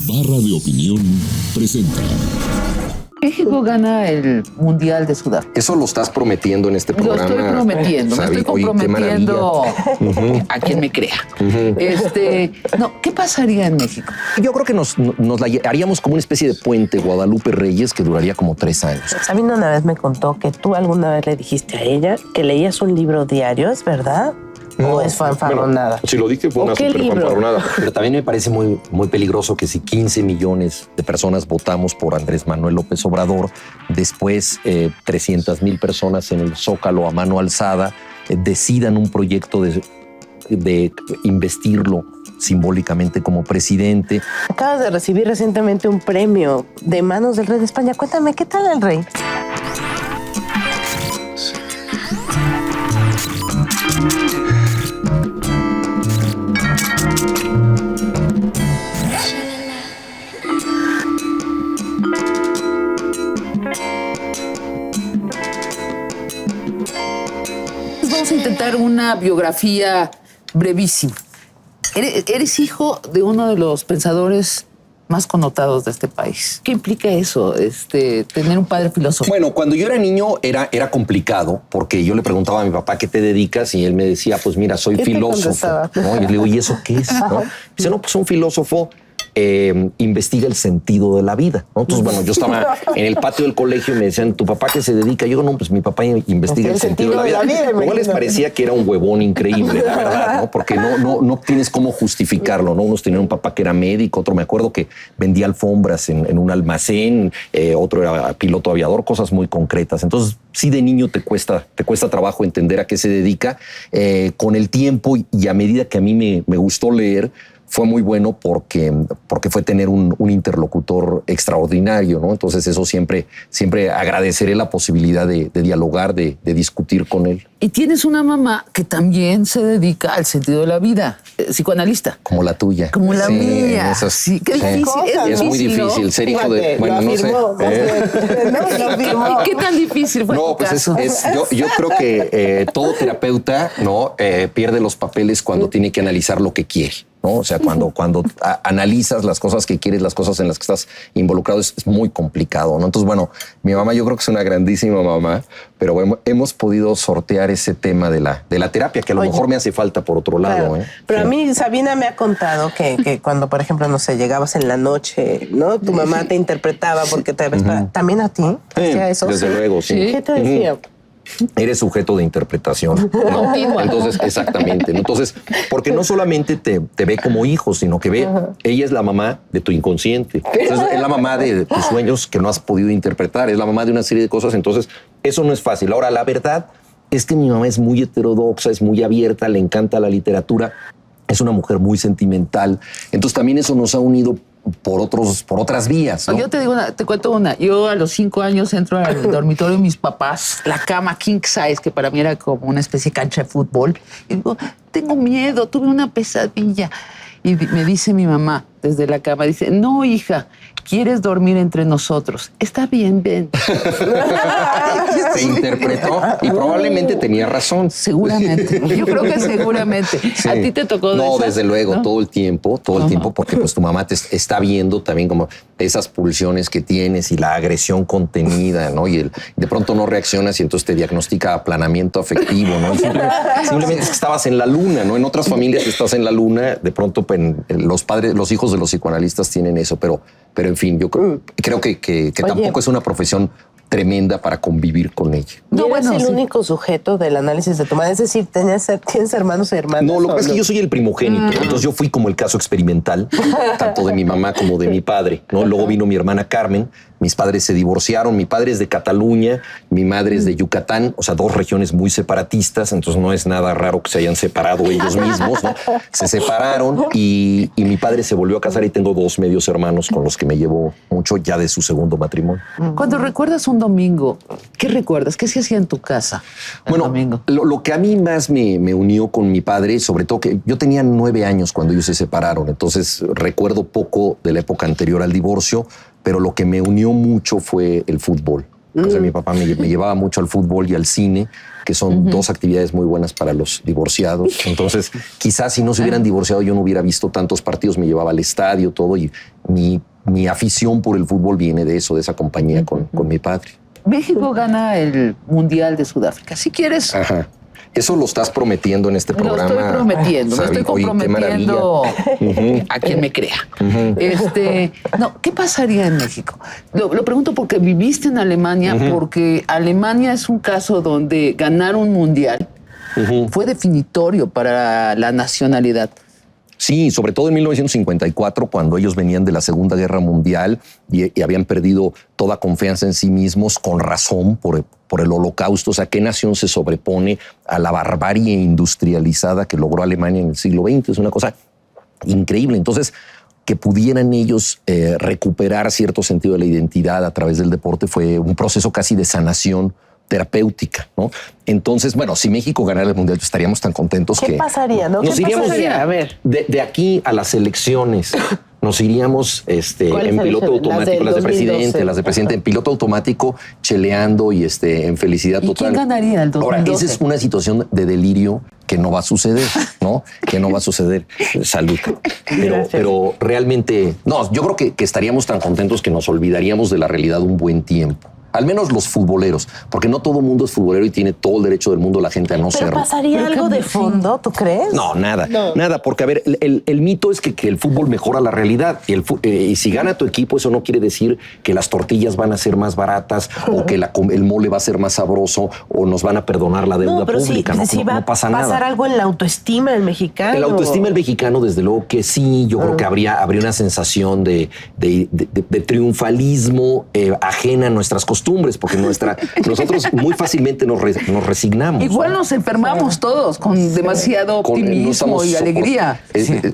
Barra de Opinión presenta. México gana el Mundial de Sudáfrica. Eso lo estás prometiendo en este programa. Lo estoy prometiendo, me estoy comprometiendo a quien me crea. ¿Qué pasaría en México? Yo creo que nos haríamos como una especie de puente Guadalupe Reyes que duraría como 3 años. Sabina una vez me contó que tú alguna vez le dijiste a ella que leías un libro diario, ¿es verdad? No, ¿O es fanfarronada? Bueno, si lo dije fue una ¿Qué super libro? fanfarronada. Pero también me parece muy, muy peligroso que si 15 millones de personas votamos por Andrés Manuel López Obrador, después 300,000 personas en el Zócalo a mano alzada decidan un proyecto de investirlo simbólicamente como presidente. Acabas de recibir recientemente un premio de manos del rey de España. Cuéntame, ¿qué tal el rey? Vamos a intentar una biografía brevísima. Eres hijo de uno de los pensadores más connotados de este país. ¿Qué implica eso, tener un padre filósofo? Bueno, cuando yo era niño era complicado porque yo le preguntaba a mi papá ¿qué te dedicas? Y él me decía, pues mira, soy filósofo. ¿No? Y yo le digo, ¿y eso qué es? ¿No? Dice, no, pues un filósofo investiga el sentido de la vida, ¿no? Entonces, bueno, yo estaba en el patio del colegio y me decían, ¿tu papá qué se dedica? Yo digo, no, pues mi papá investiga el sentido de la vida. Luego les parecía que era un huevón increíble, la verdad, ¿no? Porque no tienes cómo justificarlo, ¿no? Unos tenían un papá que era médico, otro me acuerdo que vendía alfombras en un almacén, otro era piloto aviador, cosas muy concretas. Entonces, sí, de niño te cuesta trabajo entender a qué se dedica. Con el tiempo y a medida que a mí me gustó leer, fue muy bueno porque fue tener un interlocutor extraordinario, ¿no? Entonces eso siempre agradeceré la posibilidad de dialogar, de discutir con él. Y tienes una mamá que también se dedica al sentido de la vida, psicoanalista. Como la tuya. Como la mía. Esas, sí, qué difícil. Es muy difícil, ¿no? Ser hijo de... Bueno, no sé. ¿Y qué tan difícil fue tu caso? Yo creo que todo terapeuta, ¿no? Pierde los papeles cuando tiene que analizar lo que quiere, ¿no? O sea, cuando analizas las cosas que quieres, las cosas en las que estás involucrado, es muy complicado, ¿no? Entonces, bueno, mi mamá yo creo que es una grandísima mamá, pero bueno, hemos podido sortear ese tema de la terapia, que a lo mejor me hace falta por otro lado. Claro. Pero sí. A mí Sabina me ha contado que cuando, por ejemplo, no sé, llegabas en la noche, ¿no? Tu mamá te interpretaba porque te... ¿También a ti? ¿Hacía eso? Desde luego, sí. ¿Qué te decía? Eres sujeto de interpretación, ¿no? Entonces, exactamente. Entonces, porque no solamente te ve como hijo, sino que ella es la mamá de tu inconsciente. Entonces, es la mamá de tus sueños que no has podido interpretar, es la mamá de una serie de cosas. Entonces, eso no es fácil. Ahora, la verdad es que mi mamá es muy heterodoxa, es muy abierta, le encanta la literatura, es una mujer muy sentimental. Entonces, también eso nos ha unido por otras vías, ¿no? Yo te cuento una. Yo a los 5 años entro al dormitorio de mis papás, la cama king size, que para mí era como una especie de cancha de fútbol. Y digo, tengo miedo, tuve una pesadilla. Y me dice mi mamá desde la cama, dice, no, hija, ¿quieres dormir entre nosotros? Está bien, ven. Se interpretó y probablemente tenía razón. Seguramente. Yo creo que seguramente. Sí. ¿A ti te tocó de No, esas? desde luego, ¿No? todo el tiempo, porque pues tu mamá te está viendo también como esas pulsiones que tienes y la agresión contenida, ¿no? Y de pronto no reaccionas y entonces te diagnostica aplanamiento afectivo, ¿no? Y simplemente es que estabas en la luna, ¿no? En otras familias estás en la luna, de pronto pues, los hijos de los psicoanalistas tienen eso, pero en fin, yo creo que tampoco es una profesión tremenda para convivir con ella. No, bueno, es el único sujeto del análisis de tu madre, es decir, ¿tienes hermanos y hermanas? No, lo que pasa es que yo soy el primogénito, entonces yo fui como el caso experimental, tanto de mi mamá como de mi padre, ¿no? Luego vino mi hermana Carmen, mis padres se divorciaron, mi padre es de Cataluña, mi madre es de Yucatán, o sea, 2 regiones muy separatistas, entonces no es nada raro que se hayan separado ellos mismos, ¿no? Se separaron y mi padre se volvió a casar y tengo 2 medios hermanos con los que me llevo mucho ya de su segundo matrimonio. Cuando recuerdas un domingo, ¿qué recuerdas? ¿Qué se hacía en tu casa el domingo? Lo que a mí más me unió con mi padre, sobre todo que yo tenía 9 años cuando ellos se separaron, entonces recuerdo poco de la época anterior al divorcio, pero lo que me unió mucho fue el fútbol. O sea, mi papá me llevaba mucho al fútbol y al cine, que son dos actividades muy buenas para los divorciados. Entonces, quizás si no se hubieran divorciado, yo no hubiera visto tantos partidos, me llevaba al estadio, todo, y mi afición por el fútbol viene de eso, de esa compañía con mi padre. México gana el Mundial de Sudáfrica. Si quieres... Ajá. Eso lo estás prometiendo en este programa. Lo estoy prometiendo, me estoy comprometiendo a quien me crea. No, ¿qué pasaría en México? Lo pregunto porque viviste en Alemania, porque Alemania es un caso donde ganar un mundial fue definitorio para la nacionalidad. Sí, sobre todo en 1954, cuando ellos venían de la Segunda Guerra Mundial y habían perdido toda confianza en sí mismos, con razón, por el Holocausto. O sea, ¿qué nación se sobrepone a la barbarie industrializada que logró Alemania en el siglo XX? Es una cosa increíble. Entonces, que pudieran ellos recuperar cierto sentido de la identidad a través del deporte fue un proceso casi de sanación terapéutica, ¿no? Entonces, bueno, si México ganara el Mundial, estaríamos tan contentos que... ¿Qué pasaría, no? Nos iríamos A ver. de aquí a las elecciones. Nos iríamos en piloto automático, las de presidente, en piloto automático, cheleando y en felicidad ¿Y total. quién ganaría el 2012? Ahora, esa es una situación de delirio que no va a suceder, ¿no? Que no va a suceder. Salud. Pero realmente, no, yo creo que estaríamos tan contentos que nos olvidaríamos de la realidad un buen tiempo. Al menos los futboleros, porque no todo el mundo es futbolero y tiene todo el derecho del mundo la gente a no serlo. ¿Pero pasaría algo de fondo, tú crees? No, nada, porque a ver, el mito es que el fútbol mejora la realidad y si gana tu equipo, eso no quiere decir que las tortillas van a ser más baratas o que el mole va a ser más sabroso o nos van a perdonar la deuda pública. Si va no pasa nada. ¿Va a pasar algo en la autoestima del mexicano? El autoestima del mexicano, desde luego que sí. Yo creo que habría una sensación de triunfalismo ajena a nuestras costumbres, porque nosotros muy fácilmente nos resignamos. Igual nos enfermamos todos con demasiado optimismo y alegría.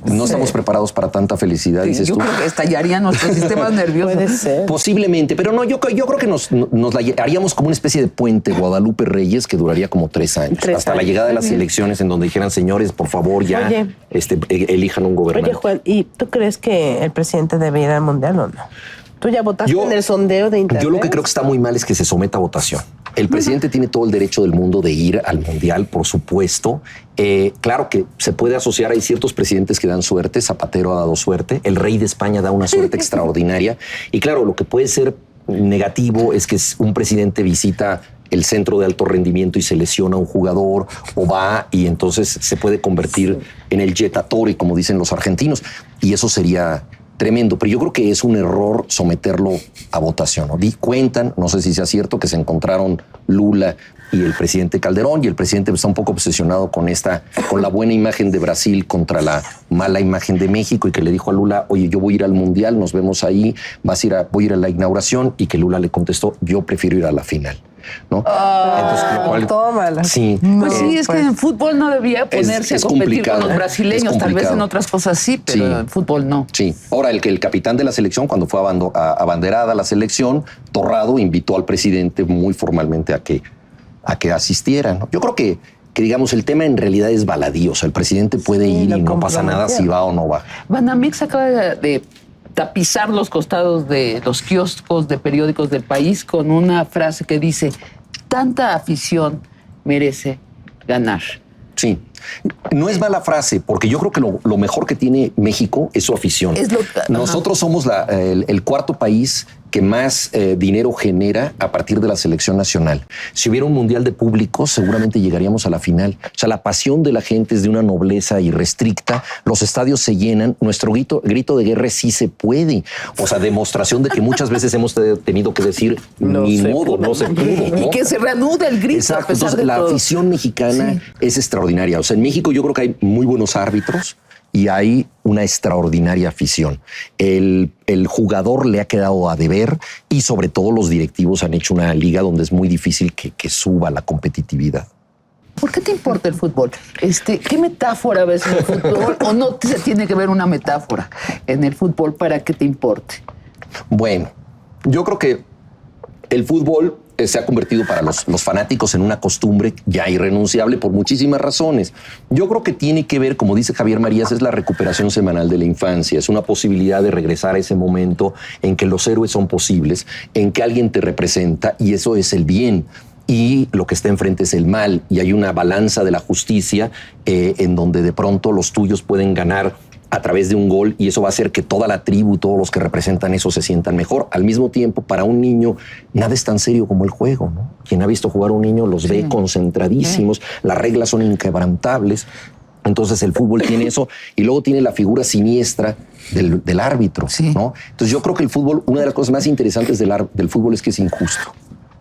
No estamos preparados para tanta felicidad, dices yo tú. Yo creo que estallarían nuestros sistemas nerviosos. Puede ser. Posiblemente, pero no, yo creo que nos la haríamos como una especie de puente Guadalupe Reyes que duraría como 3 años. Hasta la llegada de las elecciones en donde dijeran, señores, por favor, ya elijan un gobernante. Oye, Juan, ¿y tú crees que el presidente debe ir al Mundial o no? ¿Tú ya votaste en el sondeo de internet? Yo lo que creo que está muy mal es que se someta a votación. El presidente tiene todo el derecho del mundo de ir al Mundial, por supuesto. Claro que se puede asociar, hay ciertos presidentes que dan suerte, Zapatero ha dado suerte, el rey de España da una suerte extraordinaria. Y claro, lo que puede ser negativo es que un presidente visita el centro de alto rendimiento y se lesiona a un jugador o va y entonces se puede convertir en el jetatore, como dicen los argentinos. Y eso sería tremendo, pero yo creo que es un error someterlo a votación, ¿no? Cuentan, no sé si sea cierto, que se encontraron Lula y el presidente Calderón, y el presidente está un poco obsesionado con la buena imagen de Brasil contra la mala imagen de México, y que le dijo a Lula, oye, yo voy a ir al Mundial, nos vemos ahí, voy a ir a la inauguración, y que Lula le contestó, yo prefiero ir a la final, ¿no? Entonces, lo cual, tómala. Sí. Pues sí, es que en fútbol no debía ponerse a competir con los brasileños, tal vez en otras cosas sí, pero en fútbol no. Sí. Ahora, el capitán de la selección, cuando fue abanderada la selección, Torrado invitó al presidente muy formalmente a que asistiera, ¿no? Yo creo que digamos, el tema en realidad es baladí. O sea, el presidente puede ir y no pasa nada si va o no va. Banamex acaba de tapizar los costados de los kioscos de periódicos del país con una frase que dice: tanta afición merece ganar. Sí. No es mala frase, porque yo creo que lo mejor que tiene México es su afición. Nosotros somos el cuarto país que más dinero genera a partir de la selección nacional. Si hubiera un mundial de público, seguramente llegaríamos a la final. O sea, la pasión de la gente es de una nobleza irrestricta. Los estadios se llenan. Nuestro grito de guerra sí se puede. O sea, demostración de que muchas veces hemos tenido que decir no se pudo. ¿No? Y que se reanude el grito. Exacto. A pesar Entonces, de la todo. afición mexicana es extraordinaria. O sea, en México yo creo que hay muy buenos árbitros y hay una extraordinaria afición. El jugador le ha quedado a deber, y sobre todo los directivos han hecho una liga donde es muy difícil que suba la competitividad. ¿Por qué te importa el fútbol? ¿Qué metáfora ves en el fútbol? ¿O no se tiene que ver una metáfora en el fútbol para que te importe? Bueno, yo creo que el fútbol se ha convertido para los fanáticos en una costumbre ya irrenunciable por muchísimas razones. Yo creo que tiene que ver, como dice Javier Marías, es la recuperación semanal de la infancia. Es una posibilidad de regresar a ese momento en que los héroes son posibles, en que alguien te representa y eso es el bien. Y lo que está enfrente es el mal. Y hay una balanza de la justicia en donde de pronto los tuyos pueden ganar a través de un gol y eso va a hacer que toda la tribu, todos los que representan eso se sientan mejor. Al mismo tiempo, para un niño, nada es tan serio como el juego, ¿no? Quien ha visto jugar a un niño los ve concentradísimos, las reglas son inquebrantables. Entonces el fútbol tiene eso y luego tiene la figura siniestra del árbitro, ¿no? Entonces yo creo que el fútbol, una de las cosas más interesantes del fútbol es que es injusto.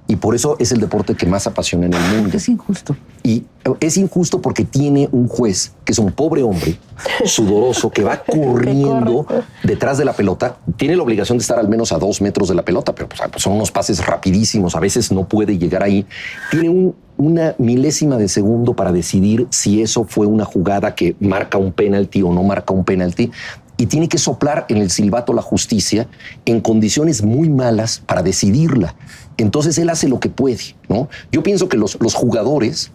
Y por eso es el deporte que más apasiona en el mundo. Es injusto. Y es injusto porque tiene un juez que es un pobre hombre sudoroso que va corriendo detrás de la pelota. Tiene la obligación de estar al menos a 2 metros de la pelota, pero pues son unos pases rapidísimos. A veces no puede llegar ahí. Tiene una milésima de segundo para decidir si eso fue una jugada que marca un penalti o no marca un penalti. Y tiene que soplar en el silbato la justicia en condiciones muy malas para decidirla. Entonces él hace lo que puede, ¿no? Yo pienso que los jugadores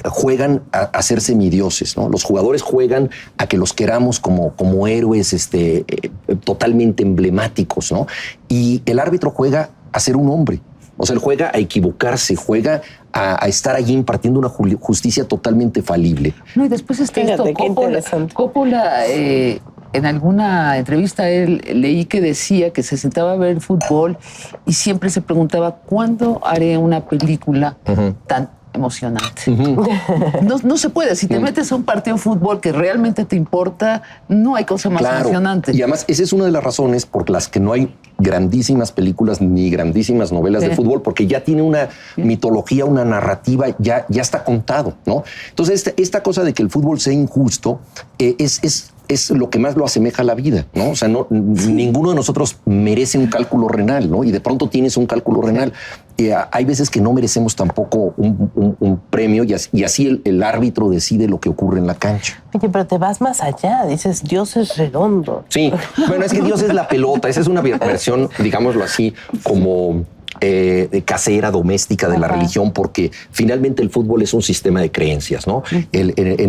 juegan a ser semidioses, ¿no? Los jugadores juegan a que los queramos como héroes totalmente emblemáticos, ¿no? Y el árbitro juega a ser un hombre. O sea, él juega a equivocarse, juega a estar allí impartiendo una justicia totalmente falible. No, y después está esto, Coppola, en alguna entrevista leí que decía que se sentaba a ver fútbol y siempre se preguntaba ¿cuándo haré una película tan emocionante? No se puede. Si te metes a un partido de fútbol que realmente te importa, no hay cosa más emocionante. Y además, esa es una de las razones por las que no hay grandísimas películas ni grandísimas novelas de fútbol, porque ya tiene una mitología, una narrativa, ya está contado, ¿no? Entonces, esta cosa de que el fútbol sea injusto es lo que más lo asemeja a la vida, ¿no? O sea, ninguno de nosotros merece un cálculo renal, ¿no? Y de pronto tienes un cálculo renal. Hay veces que no merecemos tampoco un premio y así el árbitro decide lo que ocurre en la cancha. Oye, pero te vas más allá, dices Dios es redondo. Sí, bueno, es que Dios es la pelota, esa es una versión, digámoslo así, como casera, doméstica de la religión, porque finalmente el fútbol es un sistema de creencias, ¿no?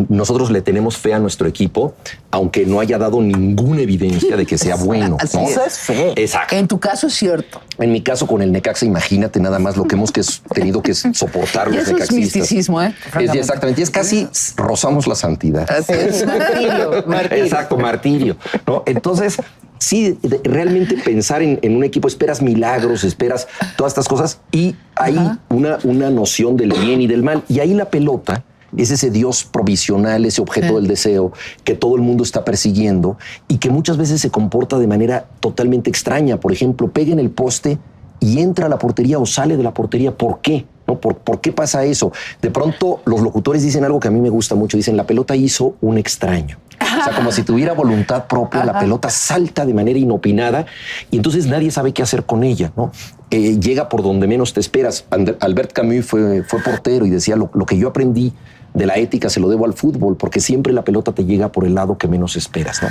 Nosotros le tenemos fe a nuestro equipo, aunque no haya dado ninguna evidencia de que sea bueno, ¿no? Eso es fe. Exacto. En tu caso es cierto. En mi caso con el Necaxa, imagínate nada más lo que hemos tenido que soportar los necaxistas. Es misticismo, ¿eh? Exactamente, es casi rozamos la santidad. Es martirio. Exacto, martirio, ¿no? Entonces, sí, realmente pensar en un equipo, esperas milagros, esperas todas estas cosas y hay una noción del bien y del mal. Y ahí la pelota es ese Dios provisional, ese objeto del deseo que todo el mundo está persiguiendo y que muchas veces se comporta de manera totalmente extraña. Por ejemplo, pega en el poste y entra a la portería o sale de la portería. ¿Por qué? ¿No? ¿Por qué pasa eso? De pronto los locutores dicen algo que a mí me gusta mucho. Dicen, la pelota hizo un extraño. O sea, como si tuviera voluntad propia, la pelota salta de manera inopinada y entonces nadie sabe qué hacer con ella, ¿no? Llega por donde menos te esperas. Albert Camus fue portero y decía, lo que yo aprendí de la ética se lo debo al fútbol, porque siempre la pelota te llega por el lado que menos esperas, ¿no?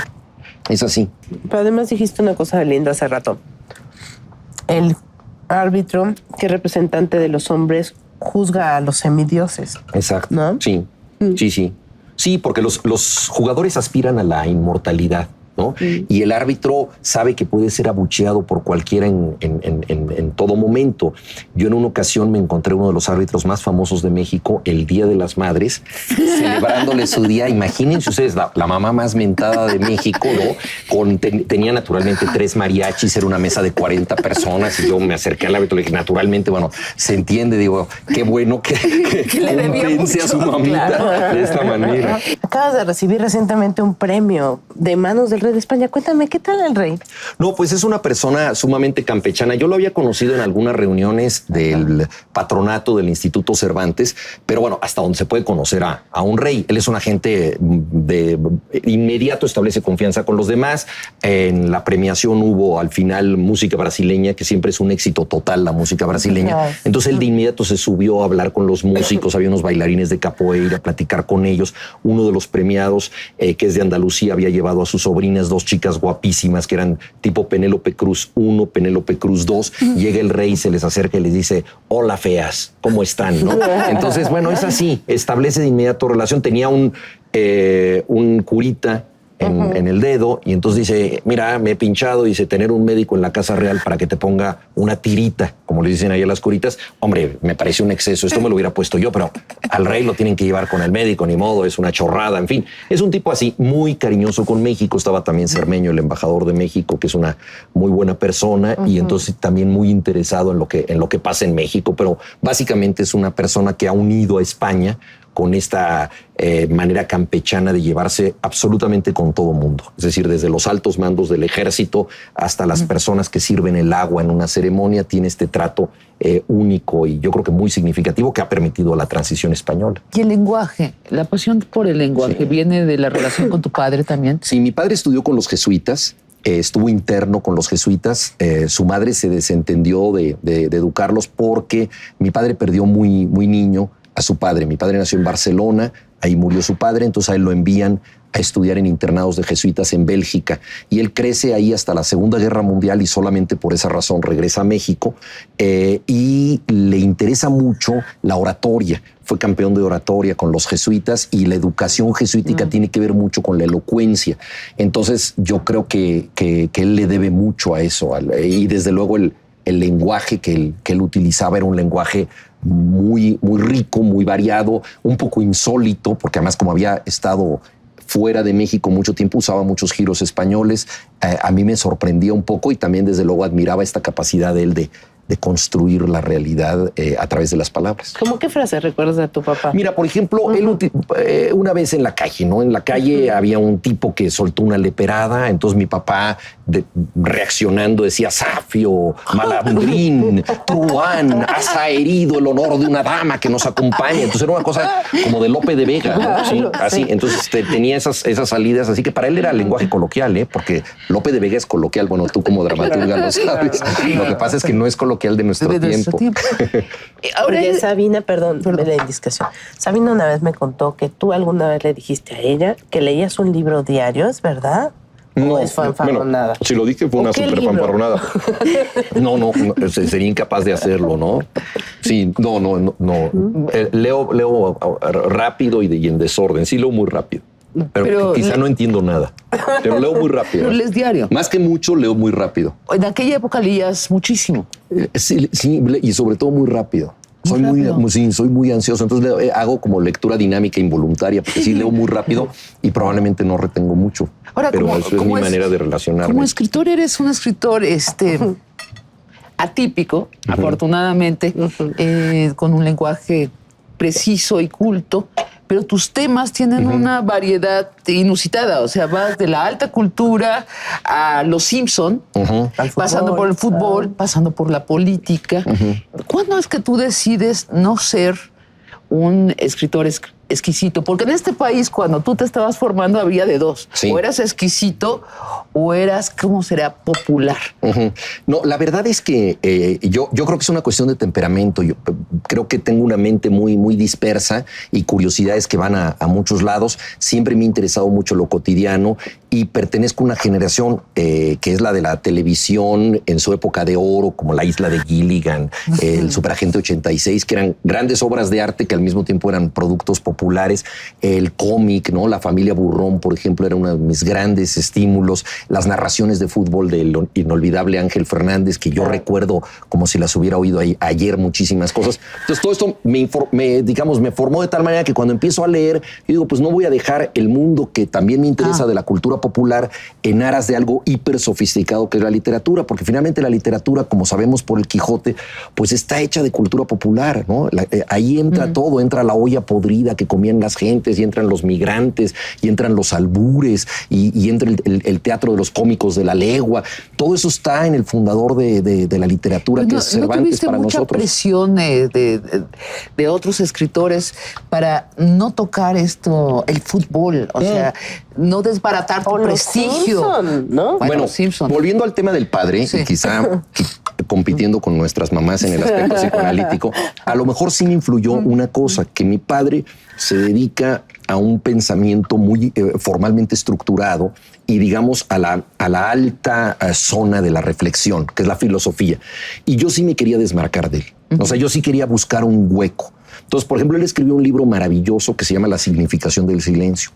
Es así. Pero además dijiste una cosa linda hace rato. El árbitro, que es representante de los hombres, juzga a los semidioses. Exacto. ¿No? Sí, sí. Sí, porque los jugadores aspiran a la inmortalidad, ¿no? Y el árbitro sabe que puede ser abucheado por cualquiera en todo momento. Yo en una ocasión me encontré uno de los árbitros más famosos de México el Día de las Madres, celebrándole su día. Imagínense ustedes, la mamá más mentada de México, ¿no? Tenía naturalmente 3 mariachis, era una mesa de 40 personas y yo me acerqué al árbitro y le dije, naturalmente, bueno, se entiende, digo, qué bueno que le compense a su mamita de esta manera. Acabas de recibir recientemente un premio de manos del rey de España. Cuéntame, ¿qué tal el rey? No, pues es una persona sumamente campechana. Yo lo había conocido en algunas reuniones del patronato del Instituto Cervantes, pero bueno, hasta donde se puede conocer a un rey. Él es una gente de inmediato establece confianza con los demás. En la premiación hubo al final música brasileña, que siempre es un éxito total, la música brasileña. Entonces él de inmediato se subió a hablar con los músicos, había unos bailarines de capoeira, a platicar con ellos. Uno de los premiados, que es de Andalucía, había llevado a su sobrino bailarinas, 2 chicas guapísimas que eran tipo Penélope Cruz 1, Penélope Cruz 2. Llega el rey, se les acerca y les dice, hola feas, ¿cómo están? ¿No? Entonces, bueno, es así, establece de inmediato relación. Tenía un curita en el dedo y entonces dice, mira, me he pinchado, dice, tener un médico en la Casa Real para que te ponga una tirita, como le dicen ahí a las curitas, hombre, me parece un exceso, esto me lo hubiera puesto yo, pero al rey lo tienen que llevar con el médico, ni modo, es una chorrada, en fin. Es un tipo así, muy cariñoso con México. Estaba también Cermeño, el embajador de México, que es una muy buena persona y entonces también muy interesado en lo que pasa en México, pero básicamente es una persona que ha unido a España con esta manera campechana de llevarse absolutamente con todo mundo. Es decir, desde los altos mandos del ejército hasta las personas que sirven el agua en una ceremonia, tiene este trato único y yo creo que muy significativo que ha permitido la transición española. Y el lenguaje, la pasión por el lenguaje, ¿viene de la relación con tu padre también? Sí, mi padre estudió con los jesuitas. Estuvo interno con los jesuitas. Su madre se desentendió de educarlos porque mi padre perdió muy niño a su padre. Mi padre nació en Barcelona, ahí murió su padre, entonces a él lo envían a estudiar en internados de jesuitas en Bélgica y él crece ahí hasta la Segunda Guerra Mundial y solamente por esa razón regresa a México y le interesa mucho la oratoria. Fue campeón de oratoria con los jesuitas y la educación jesuítica tiene que ver mucho con la elocuencia. Entonces yo creo que él le debe mucho a eso y desde luego el lenguaje que él utilizaba era un lenguaje muy rico, muy variado, un poco insólito, porque además como había estado fuera de México mucho tiempo, usaba muchos giros españoles. A mí me sorprendía un poco y también desde luego admiraba esta capacidad de él de construir la realidad a través de las palabras. ¿Cómo qué frase recuerdas de tu papá? Mira, por ejemplo, él una vez en la calle, ¿no? En la calle había un tipo que soltó una leperada, entonces mi papá reaccionando decía, Safio, Malambrín, Truán, has herido el honor de una dama que nos acompaña. Entonces era una cosa como de Lope de Vega, ¿no? Sí, así. Entonces tenía esas salidas, así que para él era lenguaje coloquial, porque Lope de Vega es coloquial. Bueno, tú como dramaturga lo sabes. Lo que pasa es que no es coloquial de nuestro tiempo. Ahora Sabina, perdón, la indiscreción. Sabina una vez me contó que tú alguna vez le dijiste a ella que leías un libro diario, ¿es verdad? No, es fanfarronada. Bueno, si lo dije fue una super fanfarronada. No, sería incapaz de hacerlo, ¿no? Sí, no. Leo rápido y en desorden. Sí, leo muy rápido. Pero quizá no entiendo nada. Pero leo muy rápido. Pero lees diario. Más que mucho, leo muy rápido. En aquella época leías muchísimo. Sí, y sobre todo muy rápido. Soy muy ansioso, entonces hago como lectura dinámica involuntaria, porque sí leo muy rápido y probablemente no retengo mucho. Ahora, pero eso es mi manera de relacionarme. Como escritor eres un escritor atípico, afortunadamente, con un lenguaje preciso y culto, pero tus temas tienen una variedad inusitada. O sea, vas de la alta cultura a los Simpson, pasando por el fútbol, pasando por la política. ¿Cuándo es que tú decides no ser un escritor exquisito? Porque en este país, cuando tú te estabas formando, había de dos. Sí. O eras exquisito o eras, ¿cómo será? Popular. No, la verdad es que yo creo que es una cuestión de temperamento. Yo creo que tengo una mente muy dispersa y curiosidades que van a muchos lados. Siempre me ha interesado mucho lo cotidiano y pertenezco a una generación que es la de la televisión en su época de oro, como La Isla de Gilligan, el Superagente 86, que eran grandes obras de arte que al mismo tiempo eran productos populares. El cómic, ¿no? La Familia Burrón, por ejemplo, era uno de mis grandes estímulos. Las narraciones de fútbol del inolvidable Ángel Fernández, que yo recuerdo como si las hubiera oído ayer, muchísimas cosas. Entonces todo esto me formó de tal manera que cuando empiezo a leer, yo digo, pues no voy a dejar el mundo que también me interesa de la cultura popular en aras de algo hiper sofisticado que es la literatura, porque finalmente la literatura, como sabemos por el Quijote, pues está hecha de cultura popular, ¿no? Ahí entra todo, entra la olla podrida que comían las gentes, y entran los migrantes, y entran los albures, y entra el teatro de los cómicos de la legua. Todo eso está en el fundador de la literatura, que es Cervantes para nosotros. ¿No tuviste mucha presión de otros escritores para no tocar el fútbol? O sea, no desbaratar tu prestigio. Simpson, ¿no? Bueno, volviendo al tema del padre, y quizá compitiendo con nuestras mamás en el aspecto psicoanalítico, a lo mejor sí me influyó una cosa, que mi padre se dedica a un pensamiento muy formalmente estructurado y digamos a la alta zona de la reflexión, que es la filosofía. Y yo sí me quería desmarcar de él. O sea, yo sí quería buscar un hueco. Entonces, por ejemplo, él escribió un libro maravilloso que se llama La significación del silencio.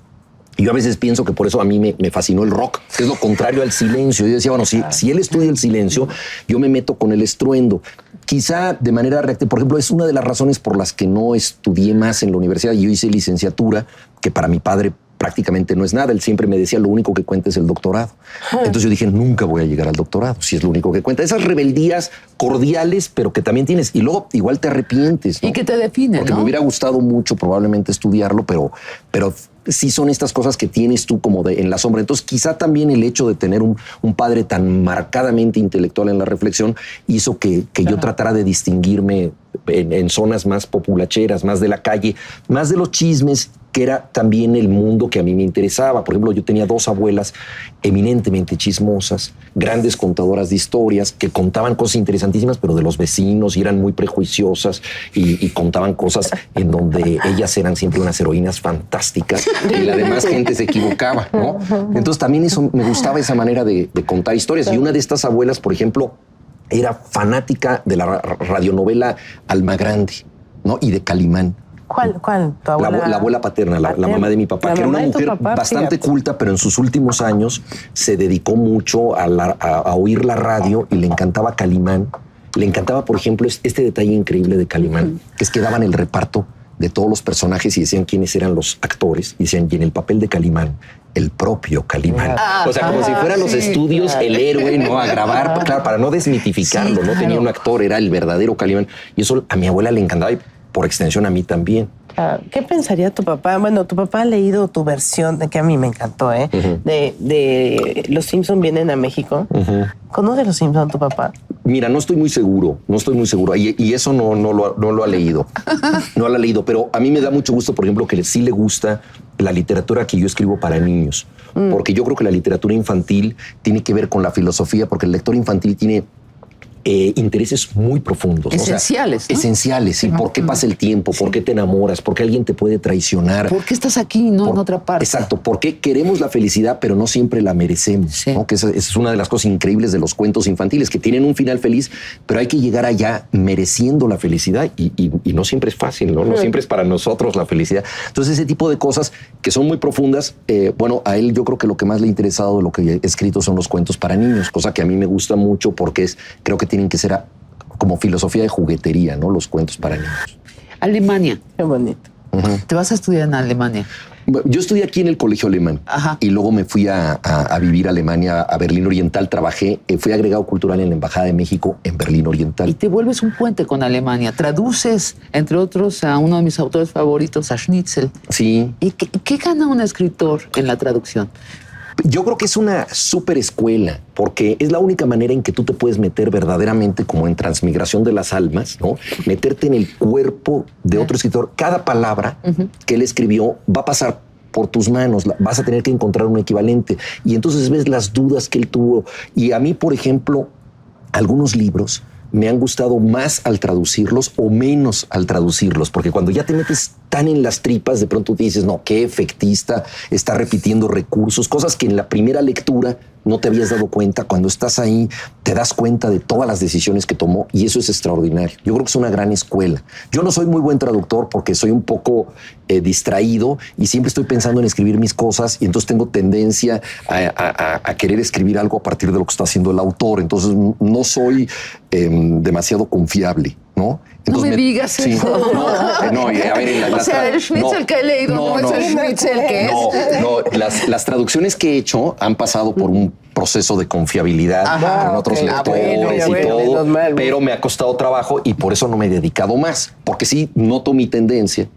Y yo a veces pienso que por eso a mí me fascinó el rock, que es lo contrario al silencio. Yo decía, bueno, si él estudia el silencio, yo me meto con el estruendo. Quizá de manera reactiva, por ejemplo, es una de las razones por las que no estudié más en la universidad. Yo hice licenciatura, que para mi padre prácticamente no es nada. Él siempre me decía, lo único que cuenta es el doctorado. Entonces yo dije, nunca voy a llegar al doctorado, si es lo único que cuenta. Esas rebeldías cordiales, pero que también tienes. Y luego igual te arrepientes, ¿no? Y que te definen, porque ¿no? me hubiera gustado mucho probablemente estudiarlo, pero sí son estas cosas que tienes tú como en la sombra. Entonces quizá también el hecho de tener un padre tan marcadamente intelectual en la reflexión hizo que yo tratara de distinguirme en zonas más populacheras, más de la calle, más de los chismes, que era también el mundo que a mí me interesaba. Por ejemplo, yo tenía 2 abuelas eminentemente chismosas, grandes contadoras de historias, que contaban cosas interesantísimas, pero de los vecinos, y eran muy prejuiciosas y contaban cosas en donde ellas eran siempre unas heroínas fantásticas y la demás gente se equivocaba, ¿no? Entonces también eso, me gustaba esa manera de contar historias. Y una de estas abuelas, por ejemplo, era fanática de la radionovela Almagrande, ¿no? Y de Calimán. ¿Cuál? ¿Tu abuela? La abuela paterna, la mamá de mi papá, que era una mujer bastante culta, pero en sus últimos años se dedicó mucho a oír la radio y le encantaba Calimán. Le encantaba, por ejemplo, este detalle increíble de Calimán, que es que daban el reparto de todos los personajes y decían quiénes eran los actores. Y decían, y en el papel de Calimán, el propio Calimán. O sea, como si fueran los estudios, el héroe, ¿no? A grabar, claro, para no desmitificarlo. Sí, No tenía un actor, era el verdadero Calimán. Y eso a mi abuela le encantaba y por extensión a mí también. ¿Qué pensaría tu papá? Bueno, tu papá ha leído tu versión, de que a mí me encantó, de Los Simpson vienen a México. ¿Conoce Los Simpson tu papá? Mira, no estoy muy seguro. Y eso no lo ha leído. No lo ha leído, pero a mí me da mucho gusto, por ejemplo, que sí le gusta la literatura que yo escribo para niños. Porque yo creo que la literatura infantil tiene que ver con la filosofía, porque el lector infantil tiene intereses muy profundos. Esenciales, o sea, ¿no? Esenciales, sí. ¿Por qué pasa el tiempo? ¿Por qué te enamoras? ¿Por qué alguien te puede traicionar? ¿Por qué estás aquí y no en otra parte? Exacto. ¿Por qué queremos la felicidad, pero no siempre la merecemos? Sí. ¿No? Que esa es una de las cosas increíbles de los cuentos infantiles, que tienen un final feliz, pero hay que llegar allá mereciendo la felicidad y no siempre es fácil, ¿no? No siempre es para nosotros la felicidad. Entonces, ese tipo de cosas que son muy profundas, bueno, a él yo creo que lo que más le ha interesado de lo que he escrito son los cuentos para niños, cosa que a mí me gusta mucho porque creo que tienen que ser como filosofía de juguetería, ¿no? Los cuentos para niños. Alemania. Qué bonito. Te vas a estudiar en Alemania. Yo estudié aquí en el Colegio Alemán. Ajá. Y luego me fui a vivir a Alemania, a Berlín Oriental. Trabajé, fui agregado cultural en la Embajada de México en Berlín Oriental. Y te vuelves un puente con Alemania. Traduces, entre otros, a uno de mis autores favoritos, a Schnitzel. Sí. ¿Y qué gana un escritor en la traducción? Yo creo que es una súper escuela, porque es la única manera en que tú te puedes meter verdaderamente como en transmigración de las almas, ¿no? Meterte en el cuerpo de otro escritor. Cada palabra que él escribió va a pasar por tus manos, vas a tener que encontrar un equivalente. Y entonces ves las dudas que él tuvo. Y a mí, por ejemplo, algunos libros me han gustado más al traducirlos o menos al traducirlos, porque cuando ya te metes tan en las tripas, de pronto te dices, no, qué efectista, está repitiendo recursos, cosas que en la primera lectura no te habías dado cuenta. Cuando estás ahí, te das cuenta de todas las decisiones que tomó y eso es extraordinario. Yo creo que es una gran escuela. Yo no soy muy buen traductor porque soy un poco distraído y siempre estoy pensando en escribir mis cosas y entonces tengo tendencia a querer escribir algo a partir de lo que está haciendo el autor. Entonces no soy demasiado confiable, ¿no? Entonces no me digas eso. No, a ver, o sea, el Schnitzel que he leído no es el Schnitzel que es. No, las traducciones que he hecho han pasado por un proceso de confiabilidad con otros lectores y todo, pero me ha costado trabajo y por eso no me he dedicado más, porque sí noto mi tendencia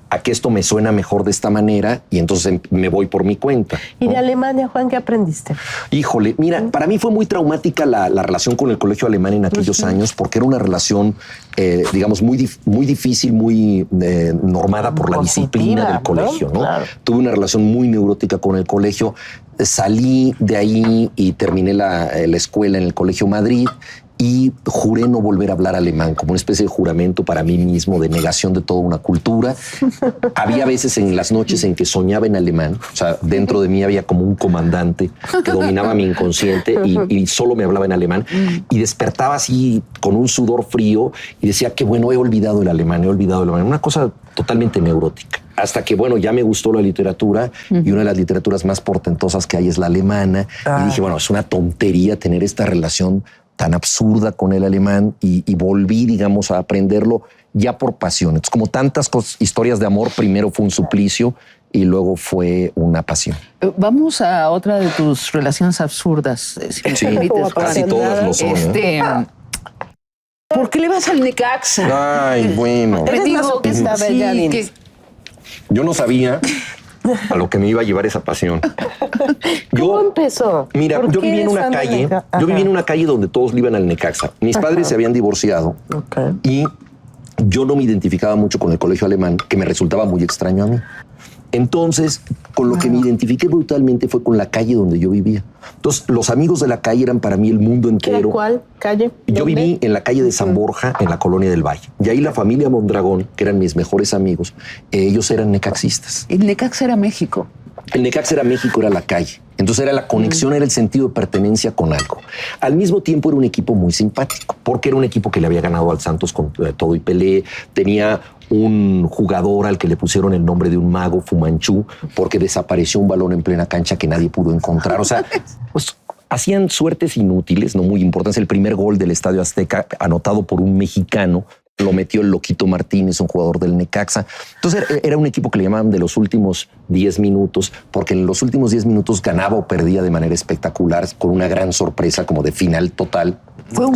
a que esto me suena mejor de esta manera y entonces me voy por mi cuenta. ¿Y de Alemania, Juan, qué aprendiste? Híjole, mira, para mí fue muy traumática la relación con el colegio alemán en aquellos años, porque era una relación, digamos, muy difícil, muy normada por la disciplina del colegio, ¿no? Claro. Tuve una relación muy neurótica con el colegio. Salí de ahí y terminé la escuela en el Colegio Madrid y juré no volver a hablar alemán, como una especie de juramento para mí mismo de negación de toda una cultura. Había veces en las noches en que soñaba en alemán, o sea, dentro de mí había como un comandante que dominaba mi inconsciente y solo me hablaba en alemán, y despertaba así con un sudor frío y decía que bueno, he olvidado el alemán. Una cosa totalmente neurótica. Hasta que, bueno, ya me gustó la literatura y una de las literaturas más portentosas que hay es la alemana. Y dije, bueno, es una tontería tener esta relación tan absurda con el alemán y volví, digamos, a aprenderlo ya por pasión. Entonces, como tantas historias de amor, primero fue un suplicio y luego fue una pasión. Vamos a otra de tus relaciones absurdas, si me permites. Casi todas lo son. ¿Por qué le vas al Necaxa? Ay, bueno. Eres masoquista, Belladín. Yo no sabía a lo que me iba a llevar esa pasión. ¿Cómo empezó? Mira, yo vivía en una calle donde todos le iban al Necaxa. Mis padres se habían divorciado y yo no me identificaba mucho con el colegio alemán, que me resultaba muy extraño a mí. Entonces, con lo que me identifiqué brutalmente fue con la calle donde yo vivía. Entonces, los amigos de la calle eran para mí el mundo entero. ¿Cuál calle? Yo viví en la calle de San Borja, en la Colonia del Valle. Y ahí la familia Mondragón, que eran mis mejores amigos, ellos eran necaxistas. El Necaxa era México. El Necaxa era México, era la calle. Entonces era la conexión, era el sentido de pertenencia con algo. Al mismo tiempo era un equipo muy simpático, porque era un equipo que le había ganado al Santos con todo y Pelé. Tenía un jugador al que le pusieron el nombre de un mago, Fu Manchu, porque desapareció un balón en plena cancha que nadie pudo encontrar. O sea, pues hacían suertes inútiles, no muy importantes. El primer gol del Estadio Azteca, anotado por un mexicano, lo metió el Loquito Martínez, un jugador del Necaxa. Entonces era un equipo que le llamaban de los últimos 10 minutos, porque en los últimos 10 minutos ganaba o perdía de manera espectacular, con una gran sorpresa como de final total. Fue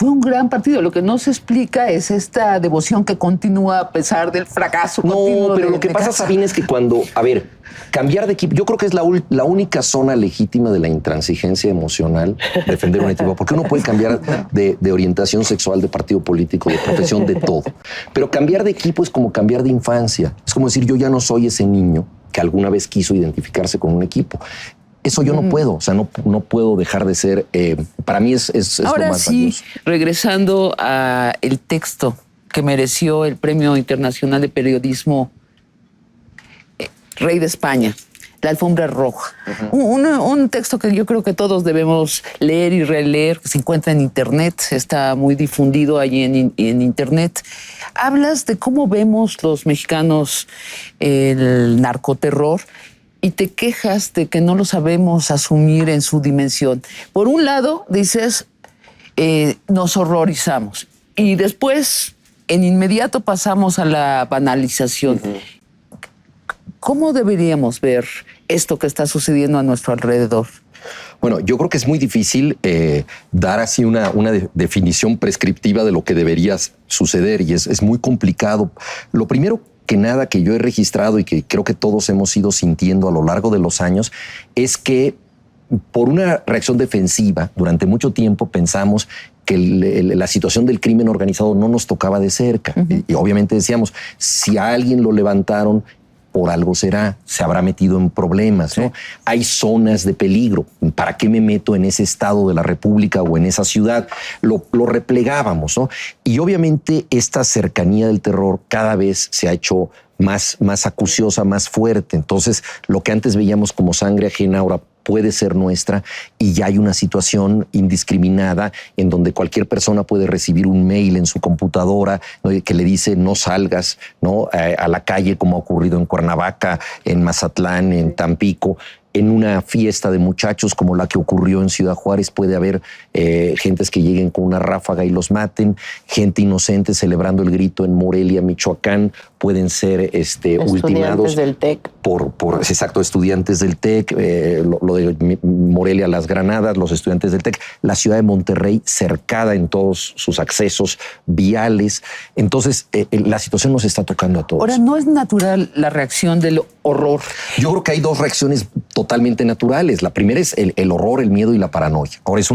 un gran partido. Lo que no se explica es esta devoción que continúa a pesar del fracaso. No, pero lo que pasa, Sabina, es que cuando, cambiar de equipo, yo creo que es la única zona legítima de la intransigencia emocional, defender un equipo, porque uno puede cambiar de orientación sexual, de partido político, de profesión, de todo. Pero cambiar de equipo es como cambiar de infancia. Es como decir, yo ya no soy ese niño que alguna vez quiso identificarse con un equipo. Eso yo no puedo, o sea, no puedo dejar de ser, para mí es ahora lo más sí, valioso. Regresando a el texto que mereció el Premio Internacional de Periodismo Rey de España, La Alfombra Roja. Un texto que yo creo que todos debemos leer y releer, que se encuentra en Internet, está muy difundido allí en Internet. Hablas de cómo vemos los mexicanos el narcoterror y te quejas de que no lo sabemos asumir en su dimensión. Por un lado, dices, nos horrorizamos. Y después, en inmediato, pasamos a la banalización. ¿Cómo deberíamos ver esto que está sucediendo a nuestro alrededor? Bueno, yo creo que es muy difícil dar así una definición prescriptiva de lo que debería suceder y es muy complicado. Lo primero que nada que yo he registrado y que creo que todos hemos ido sintiendo a lo largo de los años es que por una reacción defensiva durante mucho tiempo pensamos que la situación del crimen organizado no nos tocaba de cerca. Y obviamente decíamos, si a alguien lo levantaron, por algo será, se habrá metido en problemas, ¿no? Hay zonas de peligro. ¿Para qué me meto en ese estado de la República o en esa ciudad? Lo replegábamos, ¿no? Y obviamente esta cercanía del terror cada vez se ha hecho más acuciosa, más fuerte. Entonces, lo que antes veíamos como sangre ajena ahora puede ser nuestra y ya hay una situación indiscriminada en donde cualquier persona puede recibir un mail en su computadora, ¿no?, que le dice no salgas, ¿no?, a la calle, como ha ocurrido en Cuernavaca, en Mazatlán, en Tampico. En una fiesta de muchachos como la que ocurrió en Ciudad Juárez puede haber gentes que lleguen con una ráfaga y los maten, gente inocente celebrando el grito en Morelia, Michoacán, pueden ser ultimados del TEC. Exacto, estudiantes del TEC, lo de Morelia, las granadas, los estudiantes del TEC, la ciudad de Monterrey cercada en todos sus accesos viales. Entonces, la situación nos está tocando a todos. Ahora, ¿no es natural la reacción del horror? Yo creo que hay dos reacciones totalmente naturales. La primera es el horror, el miedo y la paranoia. Ahora, es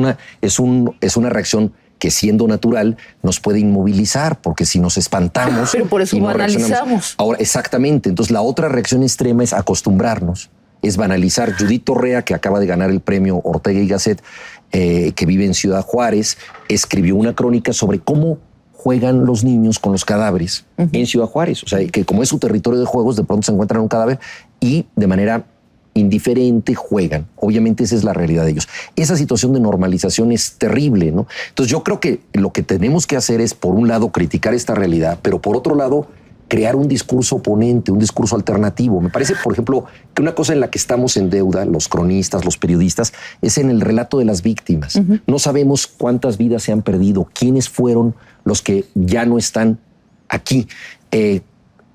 una reacción que, siendo natural, nos puede inmovilizar, porque si nos espantamos... Pero por eso banalizamos. Ahora, exactamente. Entonces, la otra reacción extrema es acostumbrarnos, es banalizar. Judith Torrea, que acaba de ganar el premio Ortega y Gasset, que vive en Ciudad Juárez, escribió una crónica sobre cómo juegan los niños con los cadáveres en Ciudad Juárez. O sea, que como es su territorio de juegos, de pronto se encuentran un cadáver y de manera indiferente juegan. Obviamente esa es la realidad de ellos. Esa situación de normalización es terrible, ¿no? Entonces yo creo que lo que tenemos que hacer es, por un lado, criticar esta realidad, pero por otro lado, crear un discurso oponente, un discurso alternativo. Me parece, por ejemplo, que una cosa en la que estamos en deuda, los cronistas, los periodistas, es en el relato de las víctimas. No sabemos cuántas vidas se han perdido, quiénes fueron los que ya no están aquí.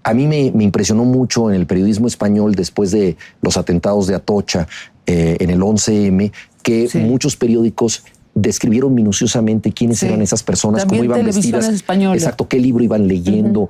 A mí me impresionó mucho en el periodismo español, después de los atentados de Atocha en el 11M, que muchos periódicos describieron minuciosamente quiénes eran esas personas, también cómo iban vestidas. Españolas. Exacto, qué libro iban leyendo,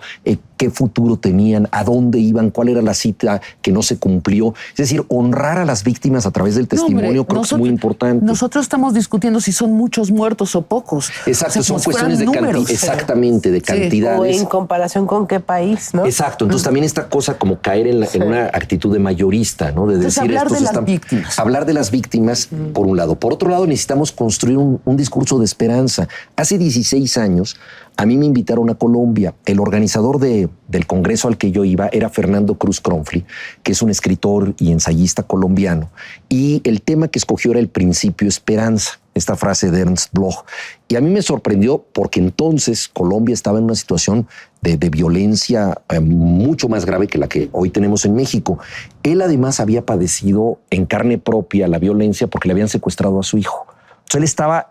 qué futuro tenían, a dónde iban, cuál era la cita que no se cumplió. Es decir, honrar a las víctimas a través del testimonio creo que es muy importante. Nosotros estamos discutiendo si son muchos muertos o pocos. Exacto, o sea, son cuestiones de cantidad. Exactamente, de cantidades. O en comparación con qué país, ¿no? Exacto, entonces también esta cosa como caer en una actitud de mayorista, ¿no? De entonces, decir hablar de las víctimas. Hablar de las víctimas, por un lado. Por otro lado, necesitamos construir un discurso de esperanza. Hace 16 años, a mí me invitaron a Colombia. El organizador del congreso al que yo iba era Fernando Cruz Cronfli, que es un escritor y ensayista colombiano. Y el tema que escogió era el principio esperanza, esta frase de Ernst Bloch. Y a mí me sorprendió porque entonces Colombia estaba en una situación de violencia mucho más grave que la que hoy tenemos en México. Él además había padecido en carne propia la violencia porque le habían secuestrado a su hijo. O sea, él estaba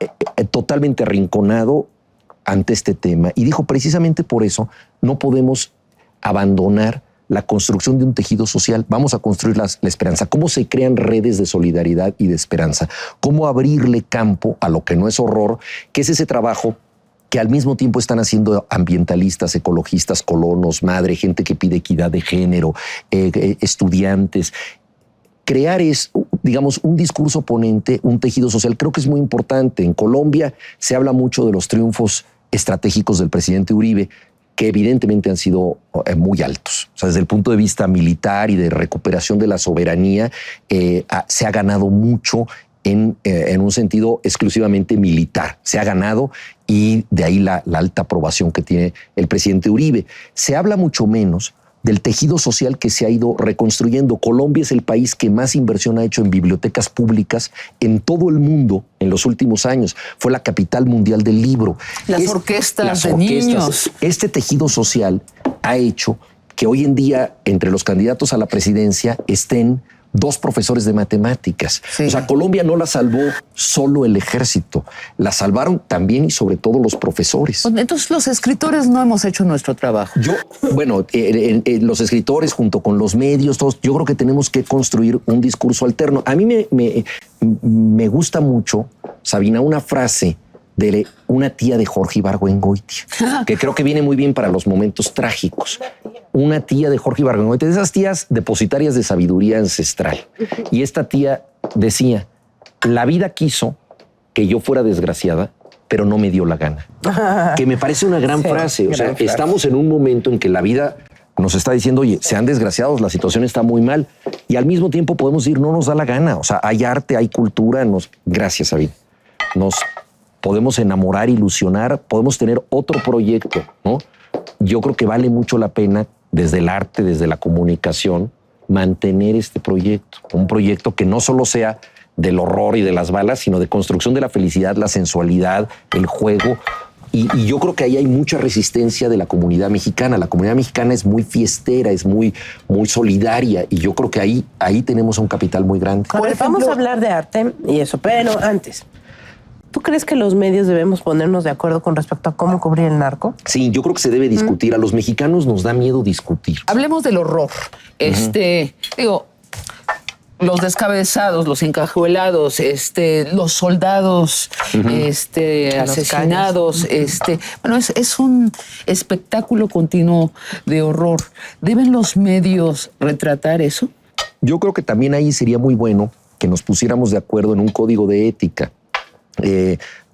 totalmente arrinconado ante este tema y dijo, precisamente por eso no podemos abandonar la construcción de un tejido social. Vamos a construir la esperanza. ¿Cómo se crean redes de solidaridad y de esperanza? ¿Cómo abrirle campo a lo que no es horror, que es ese trabajo que al mismo tiempo están haciendo ambientalistas, ecologistas, colonos, madre, gente que pide equidad de género, estudiantes? Crear digamos, un discurso oponente, un tejido social, creo que es muy importante. En Colombia se habla mucho de los triunfos estratégicos del presidente Uribe, que evidentemente han sido muy altos. O sea, desde el punto de vista militar y de recuperación de la soberanía, se ha ganado mucho en un sentido exclusivamente militar. Se ha ganado y de ahí la alta aprobación que tiene el presidente Uribe. Se habla mucho menos del tejido social que se ha ido reconstruyendo. Colombia es el país que más inversión ha hecho en bibliotecas públicas en todo el mundo en los últimos años. Fue la capital mundial del libro. Las orquestas de niños. Este tejido social ha hecho que hoy en día entre los candidatos a la presidencia estén 2 profesores de matemáticas. Sí. O sea, Colombia no la salvó solo el ejército, la salvaron también y sobre todo los profesores. Entonces los escritores no hemos hecho nuestro trabajo. Los escritores junto con los medios, todos, yo creo que tenemos que construir un discurso alterno. A mí me gusta mucho, Sabina, una frase de una tía de Jorge Ibargüengoitia, que creo que viene muy bien para los momentos trágicos. Una tía de Jorge Ibargüengoitia, de esas tías depositarias de sabiduría ancestral. Y esta tía decía, la vida quiso que yo fuera desgraciada, pero no me dio la gana. Que me parece una gran frase. O sea, estamos en un momento en que la vida nos está diciendo, oye, sean desgraciados, la situación está muy mal. Y al mismo tiempo podemos decir, no nos da la gana. O sea, hay arte, hay cultura. Gracias, Sabina. Nos podemos enamorar, ilusionar, podemos tener otro proyecto, ¿no? Yo creo que vale mucho la pena, desde el arte, desde la comunicación, mantener este proyecto. Un proyecto que no solo sea del horror y de las balas, sino de construcción de la felicidad, la sensualidad, el juego. Y yo creo que ahí hay mucha resistencia de la comunidad mexicana. La comunidad mexicana es muy fiestera, es muy solidaria. Y yo creo que ahí tenemos un capital muy grande. Vamos a hablar de arte y eso, pero antes, ¿tú crees que los medios debemos ponernos de acuerdo con respecto a cómo cubrir el narco? Sí, yo creo que se debe discutir. A los mexicanos nos da miedo discutir. Hablemos del horror. Los descabezados, los encajuelados, los soldados, asesinados, es un espectáculo continuo de horror. ¿Deben los medios retratar eso? Yo creo que también ahí sería muy bueno que nos pusiéramos de acuerdo en un código de ética.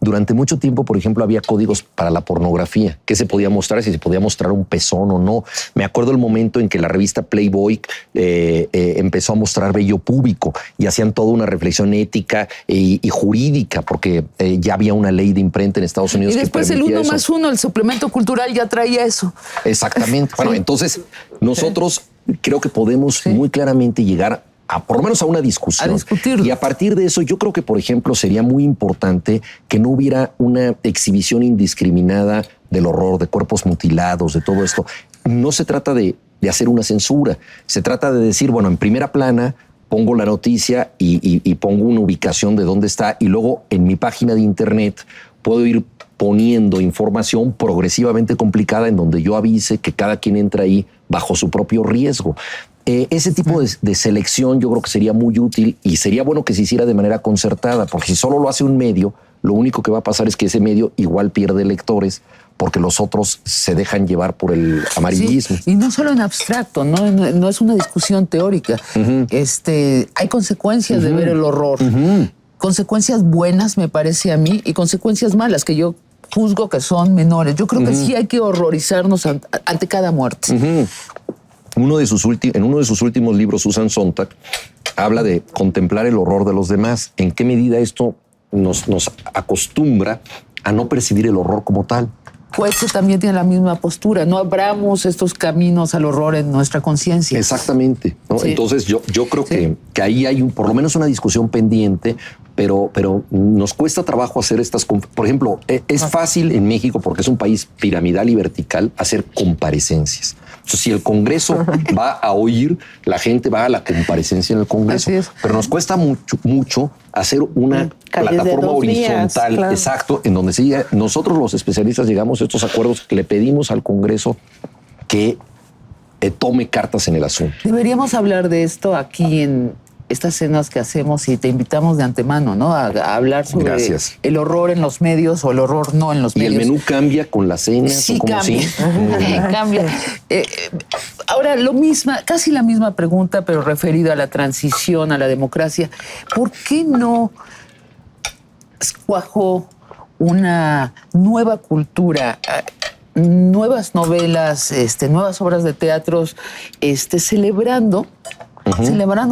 Durante mucho tiempo, por ejemplo, había códigos para la pornografía. ¿Qué se podía mostrar? Si se podía mostrar un pezón o no. Me acuerdo el momento en que la revista Playboy empezó a mostrar vello púbico y hacían toda una reflexión ética y jurídica, porque ya había una ley de imprenta en Estados Unidos. Y después que el 1+1, eso. el suplemento cultural ya traía eso. Exactamente. Bueno, entonces nosotros creo que podemos muy claramente llegar por lo menos a una discusión. A discutirlo. Y a partir de eso, yo creo que, por ejemplo, sería muy importante que no hubiera una exhibición indiscriminada del horror, de cuerpos mutilados, de todo esto. No se trata de hacer una censura. Se trata de decir, bueno, en primera plana pongo la noticia y pongo una ubicación de dónde está, y luego en mi página de internet puedo ir poniendo información progresivamente complicada en donde yo avise que cada quien entra ahí bajo su propio riesgo. Ese tipo de selección yo creo que sería muy útil y sería bueno que se hiciera de manera concertada, porque si solo lo hace un medio, lo único que va a pasar es que ese medio igual pierde lectores porque los otros se dejan llevar por el amarillismo. Sí, y no solo en abstracto, no es una discusión teórica. Hay consecuencias de ver el horror. Consecuencias buenas, me parece a mí, y consecuencias malas que yo juzgo que son menores. Yo creo que sí hay que horrorizarnos ante cada muerte. En uno de sus últimos libros, Susan Sontag habla de contemplar el horror de los demás. ¿En qué medida esto nos acostumbra a no percibir el horror como tal? Coetzee también tiene la misma postura. No abramos estos caminos al horror en nuestra conciencia. Exactamente, ¿no? Sí. Entonces yo creo que ahí hay por lo menos una discusión pendiente, pero nos cuesta trabajo hacer estas... Por ejemplo, es fácil en México, porque es un país piramidal y vertical, hacer comparecencias. Entonces, si el Congreso va a oír, la gente va a la comparecencia en el Congreso. Pero nos cuesta mucho hacer una plataforma horizontal, claro. Exacto, en donde nosotros los especialistas llegamos a estos acuerdos que le pedimos al Congreso que tome cartas en el asunto. Deberíamos hablar de esto aquí en estas cenas que hacemos y te invitamos de antemano, ¿no? A hablar sobre el horror en los medios o el horror no en los medios. ¿Y el menú cambia con las cenas? Sí, cambia. Cambia. Ahora, casi la misma pregunta, pero referida a la transición, a la democracia. ¿Por qué no cuajó una nueva cultura, nuevas novelas, nuevas obras de teatro, celebrando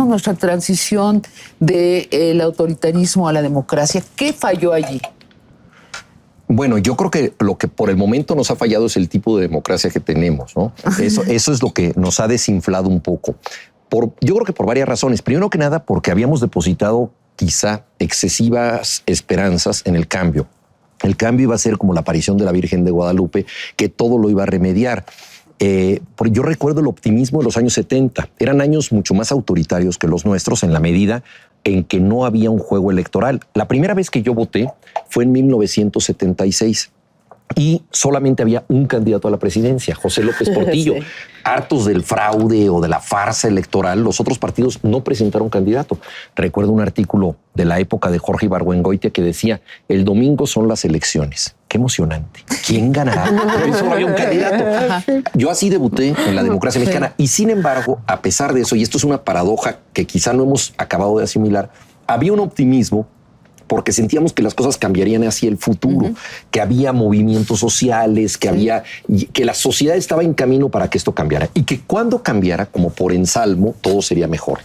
nuestra transición del autoritarismo a la democracia? ¿Qué falló allí? Bueno, yo creo que lo que por el momento nos ha fallado es el tipo de democracia que tenemos, ¿no? Eso es lo que nos ha desinflado un poco. Yo creo que por varias razones. Primero que nada, porque habíamos depositado quizá excesivas esperanzas en el cambio. El cambio iba a ser como la aparición de la Virgen de Guadalupe, que todo lo iba a remediar. Yo recuerdo el optimismo de los años 70. Eran años mucho más autoritarios que los nuestros en la medida en que no había un juego electoral. La primera vez que yo voté fue en 1976 y solamente había un candidato a la presidencia, José López Portillo. Sí. Hartos del fraude o de la farsa electoral, los otros partidos no presentaron candidato. Recuerdo un artículo de la época de Jorge Ibargüengoitia que decía: el domingo son las elecciones. Qué emocionante. ¿Quién ganará? Pero solo había un candidato. Yo así debuté en la democracia mexicana. Y sin embargo, a pesar de eso, y esto es una paradoja que quizá no hemos acabado de asimilar, había un optimismo porque sentíamos que las cosas cambiarían hacia el futuro, que había movimientos sociales, que la sociedad estaba en camino para que esto cambiara y que cuando cambiara, como por ensalmo, todo sería mejor.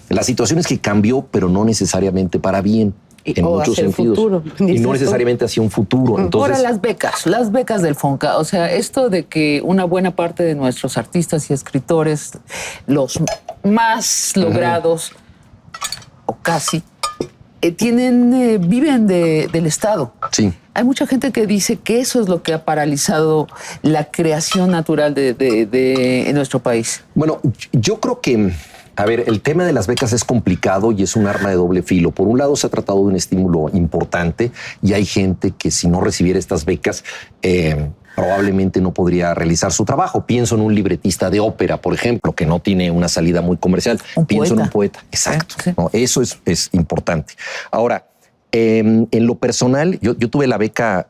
La situación es que cambió, pero no necesariamente para bien. En muchos sentidos. Futuro, y no necesariamente hacia un futuro. Entonces, ahora las becas del FONCA. O sea, esto de que una buena parte de nuestros artistas y escritores, los más logrados, o casi, viven del Estado. Sí. Hay mucha gente que dice que eso es lo que ha paralizado la creación natural en nuestro país. Bueno, yo creo que... A ver, el tema de las becas es complicado y es un arma de doble filo. Por un lado, se ha tratado de un estímulo importante y hay gente que si no recibiera estas becas probablemente no podría realizar su trabajo. Pienso en un libretista de ópera, por ejemplo, que no tiene una salida muy comercial. Pienso en un poeta. Exacto. Sí. No, eso es importante. Ahora, en lo personal, yo tuve la beca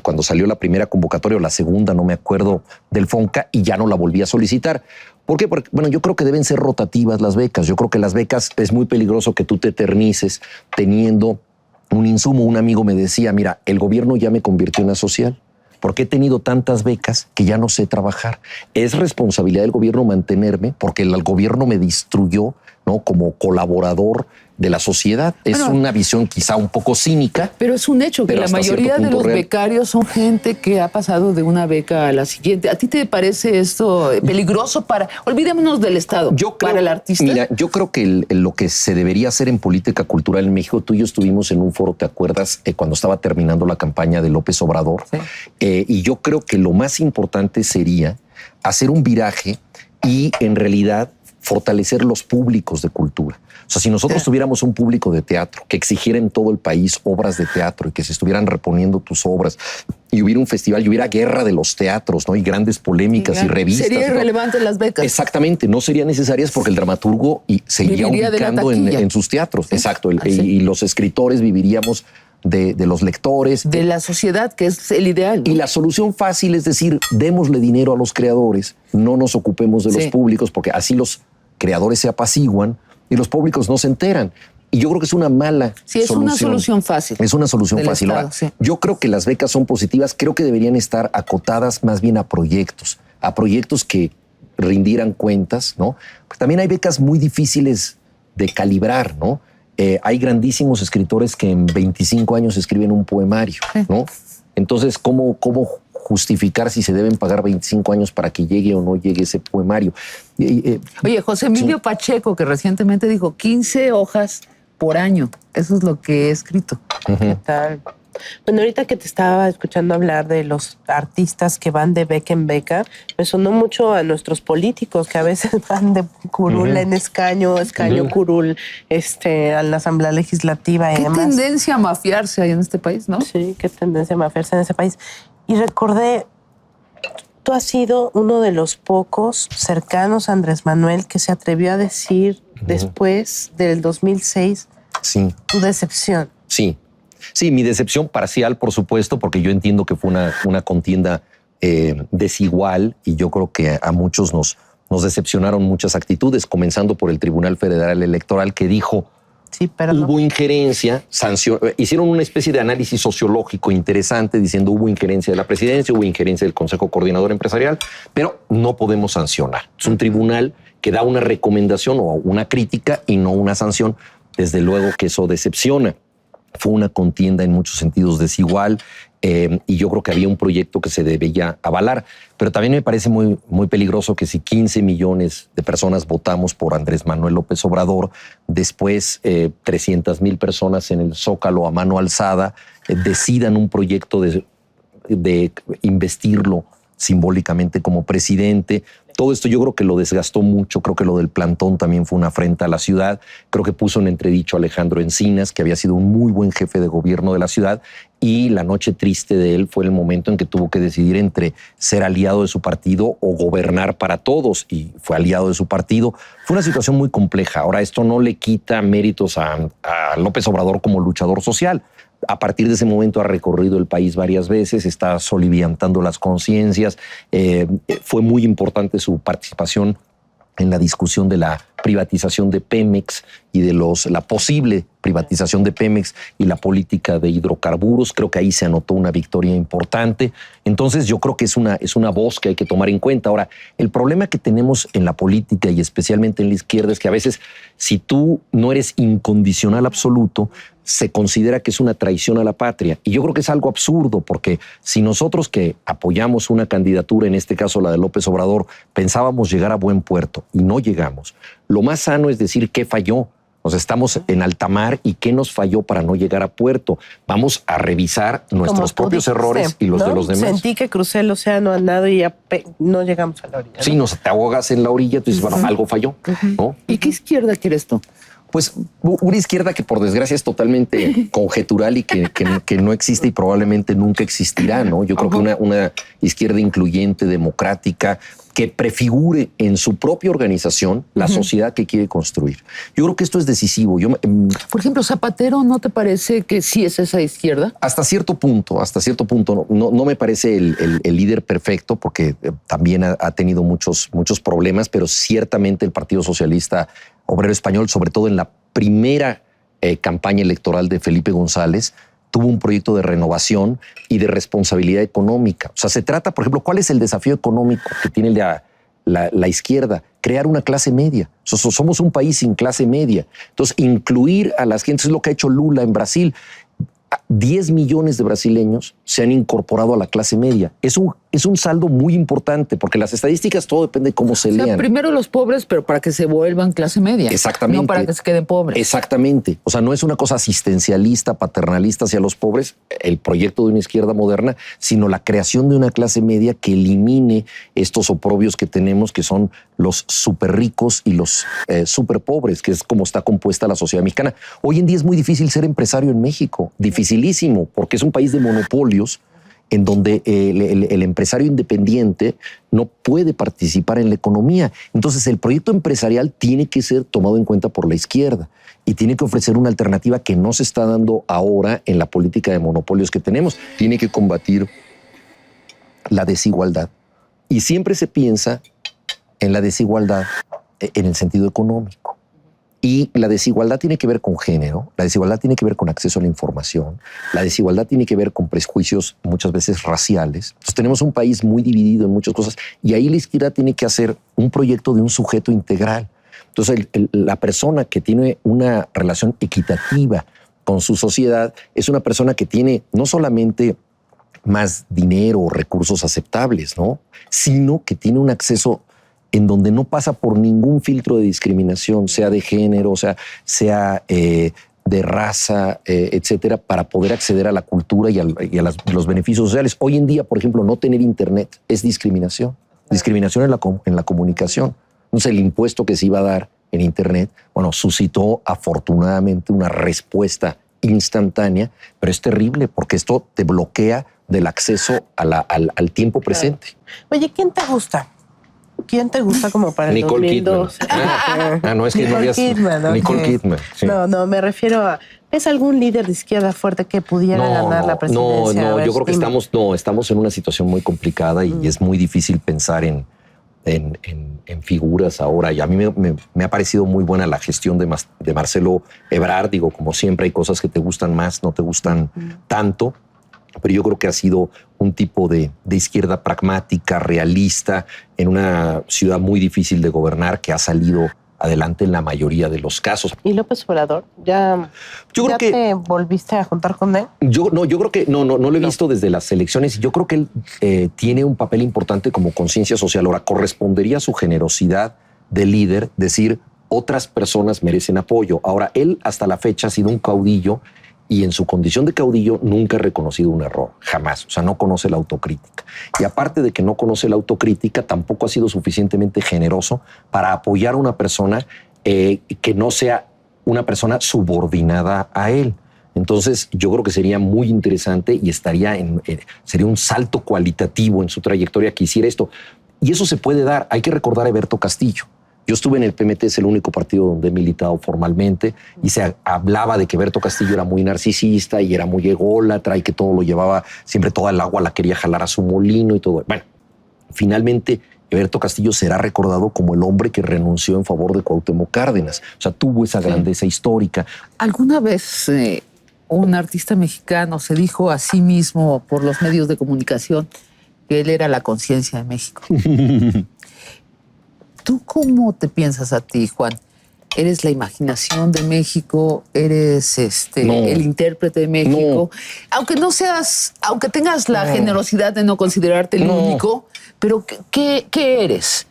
cuando salió la primera convocatoria o la segunda, no me acuerdo, del FONCA, y ya no la volví a solicitar. ¿Por qué? Porque, bueno, yo creo que deben ser rotativas las becas. Yo creo que las becas es muy peligroso que tú te eternices teniendo un insumo. Un amigo me decía, mira, el gobierno ya me convirtió en asocial porque he tenido tantas becas que ya no sé trabajar. Es responsabilidad del gobierno mantenerme porque el gobierno me destruyó, ¿no? Como colaborador de la sociedad. Es una visión quizá un poco cínica. Pero es un hecho que la mayoría de los becarios son gente que ha pasado de una beca a la siguiente. ¿A ti te parece esto peligroso para... Olvidémonos del Estado, para el artista? Mira, yo creo que lo que se debería hacer en política cultural en México, tú y yo estuvimos en un foro, ¿te acuerdas? Cuando estaba terminando la campaña de López Obrador. Sí. Y yo creo que lo más importante sería hacer un viraje y en realidad fortalecer los públicos de cultura. O sea, si nosotros tuviéramos un público de teatro que exigiera en todo el país obras de teatro y que se estuvieran reponiendo tus obras y hubiera un festival y hubiera guerra de los teatros, ¿no? Y grandes polémicas y revistas. Sería irrelevante las becas. Exactamente, no serían necesarias porque el dramaturgo se iría ubicando en sus teatros. Sí. Exacto, y los escritores viviríamos de los lectores. De la sociedad, que es el ideal, ¿no? Y la solución fácil es decir, démosle dinero a los creadores, no nos ocupemos de los públicos porque así los creadores se apaciguan y los públicos no se enteran. Y yo creo que es una mala solución. Es una solución fácil. Es una solución fácil. Estado, ahora, yo creo que las becas son positivas, creo que deberían estar acotadas más bien a proyectos que rindieran cuentas, ¿no? Pues también hay becas muy difíciles de calibrar, ¿no? Hay grandísimos escritores que en 25 años escriben un poemario, ¿no? Entonces, ¿cómo justificar si se deben pagar 25 años para que llegue o no llegue ese poemario? Oye, José Emilio Pacheco, que recientemente dijo 15 hojas por año. Eso es lo que he escrito. ¿Qué tal? Bueno, ahorita que te estaba escuchando hablar de los artistas que van de beca en beca, me sonó mucho a nuestros políticos que a veces van de curul en escaño, curul, a la Asamblea Legislativa y demás. Qué tendencia a mafiarse hay en este país, ¿no? Sí, qué tendencia a mafiarse en ese país. Y recordé, tú has sido uno de los pocos cercanos a Andrés Manuel que se atrevió a decir después del 2006 tu decepción. Sí, mi decepción parcial, por supuesto, porque yo entiendo que fue una contienda desigual y yo creo que a muchos nos decepcionaron muchas actitudes, comenzando por el Tribunal Federal Electoral que dijo hubo injerencia, hicieron una especie de análisis sociológico interesante diciendo hubo injerencia de la presidencia, hubo injerencia del Consejo Coordinador Empresarial, pero no podemos sancionar. Es un tribunal que da una recomendación o una crítica y no una sanción. Desde luego que eso decepciona. Fue una contienda en muchos sentidos desigual y yo creo que había un proyecto que se debía avalar. Pero también me parece muy, muy peligroso que si 15 millones de personas votamos por Andrés Manuel López Obrador, después 300,000 personas en el Zócalo a mano alzada decidan un proyecto de investirlo simbólicamente como presidente. Todo esto yo creo que lo desgastó mucho. Creo que lo del plantón también fue una afrenta a la ciudad. Creo que puso en entredicho a Alejandro Encinas, que había sido un muy buen jefe de gobierno de la ciudad. Y la noche triste de él fue el momento en que tuvo que decidir entre ser aliado de su partido o gobernar para todos. Y fue aliado de su partido. Fue una situación muy compleja. Ahora, esto no le quita méritos a López Obrador como luchador social. A partir de ese momento ha recorrido el país varias veces, está soliviantando las conciencias. Fue muy importante su participación en la discusión de la privatización de Pemex y de la posible privatización de Pemex y la política de hidrocarburos. Creo que ahí se anotó una victoria importante. Entonces yo creo que es una voz que hay que tomar en cuenta. Ahora, el problema que tenemos en la política y especialmente en la izquierda es que a veces si tú no eres incondicional absoluto, se considera que es una traición a la patria. Y yo creo que es algo absurdo, porque si nosotros que apoyamos una candidatura, en este caso la de López Obrador, pensábamos llegar a buen puerto y no llegamos, lo más sano es decir qué falló. O sea, estamos en alta mar y qué nos falló para no llegar a puerto. Vamos a revisar nuestros propios errores y los de los demás. Sentí que crucé el océano al nado y ya no llegamos a la orilla. Sí, te ahogas en la orilla, tú dices, bueno, algo falló, ¿no? ¿Y qué izquierda quieres tú? Pues una izquierda que por desgracia es totalmente conjetural y que no existe y probablemente nunca existirá, ¿no? Yo creo que una izquierda incluyente, democrática, que prefigure en su propia organización la sociedad que quiere construir. Yo creo que esto es decisivo. Por ejemplo, Zapatero, ¿no te parece que sí es esa izquierda? Hasta cierto punto. No me parece el líder perfecto, porque también ha tenido muchos problemas, pero ciertamente el Partido Socialista Obrero Español, sobre todo en la primera campaña electoral de Felipe González, tuvo un proyecto de renovación y de responsabilidad económica. O sea, se trata, por ejemplo, ¿cuál es el desafío económico que tiene la izquierda? Crear una clase media. Somos un país sin clase media. Entonces, incluir a las gentes es lo que ha hecho Lula en Brasil. 10 millones de brasileños se han incorporado a la clase media. Es un saldo muy importante porque las estadísticas, todo depende de cómo se lean. Primero los pobres, pero para que se vuelvan clase media. Exactamente. No para que se queden pobres. Exactamente. O sea, no es una cosa asistencialista, paternalista hacia los pobres, el proyecto de una izquierda moderna, sino la creación de una clase media que elimine estos oprobios que tenemos, que son los súper ricos y los súper pobres, que es como está compuesta la sociedad mexicana. Hoy en día es muy difícil ser empresario en México. Dificilísimo, porque es un país de monopolios en donde el empresario independiente no puede participar en la economía. Entonces, el proyecto empresarial tiene que ser tomado en cuenta por la izquierda y tiene que ofrecer una alternativa que no se está dando ahora en la política de monopolios que tenemos. Tiene que combatir la desigualdad. Y siempre se piensa en la desigualdad en el sentido económico. Y la desigualdad tiene que ver con género, la desigualdad tiene que ver con acceso a la información, la desigualdad tiene que ver con prejuicios muchas veces raciales. Entonces tenemos un país muy dividido en muchas cosas y ahí la izquierda tiene que hacer un proyecto de un sujeto integral. Entonces la persona que tiene una relación equitativa con su sociedad es una persona que tiene no solamente más dinero o recursos aceptables, ¿no? Sino que tiene un acceso en donde no pasa por ningún filtro de discriminación, sea de género, sea de raza, etcétera, para poder acceder a la cultura y a los beneficios sociales. Hoy en día, por ejemplo, no tener internet es discriminación. Discriminación en la comunicación. Entonces, el impuesto que se iba a dar en internet, bueno, suscitó afortunadamente una respuesta instantánea, pero es terrible porque esto te bloquea del acceso al tiempo presente. Oye, ¿quién te gusta? ¿Quién te gusta como para el Nicole 2002? Kidman. No, es que Nicole no habías... Kidman, Nicole okay. Kidman. Sí. No, me refiero a... ¿Es algún líder de izquierda fuerte que pudiera ganar la presidencia? No, ver, yo creo que estamos en una situación muy complicada y es muy difícil pensar en figuras ahora. Y a mí me ha parecido muy buena la gestión de Marcelo Ebrard. Digo, como siempre hay cosas que te gustan más, no te gustan tanto. Pero yo creo que ha sido un tipo de izquierda pragmática, realista, en una ciudad muy difícil de gobernar que ha salido adelante en la mayoría de los casos. ¿Y López Obrador? ¿Ya te volviste a juntar con él? Yo creo que no lo he visto desde las elecciones. Yo creo que él tiene un papel importante como conciencia social. Ahora, correspondería a su generosidad de líder decir otras personas merecen apoyo. Ahora, él hasta la fecha ha sido un caudillo y en su condición de caudillo nunca ha reconocido un error, jamás. O sea, no conoce la autocrítica. Y aparte de que no conoce la autocrítica, tampoco ha sido suficientemente generoso para apoyar a una persona que no sea una persona subordinada a él. Entonces, yo creo que sería muy interesante y sería un salto cualitativo en su trayectoria que hiciera esto. Y eso se puede dar. Hay que recordar a Eberto Castillo. Yo estuve en el PMT, es el único partido donde he militado formalmente, y se hablaba de que Eberto Castillo era muy narcisista y era muy ególatra y que todo lo llevaba, siempre toda el agua la quería jalar a su molino y todo. Bueno, finalmente Eberto Castillo será recordado como el hombre que renunció en favor de Cuauhtémoc Cárdenas. O sea, tuvo esa grandeza histórica. ¿Alguna vez un artista mexicano se dijo a sí mismo por los medios de comunicación que él era la conciencia de México? ¿Tú cómo te piensas a ti, Juan? ¿Eres la imaginación de México? ¿Eres el intérprete de México? No. Aunque tengas la generosidad de no considerarte el único, pero ¿qué eres?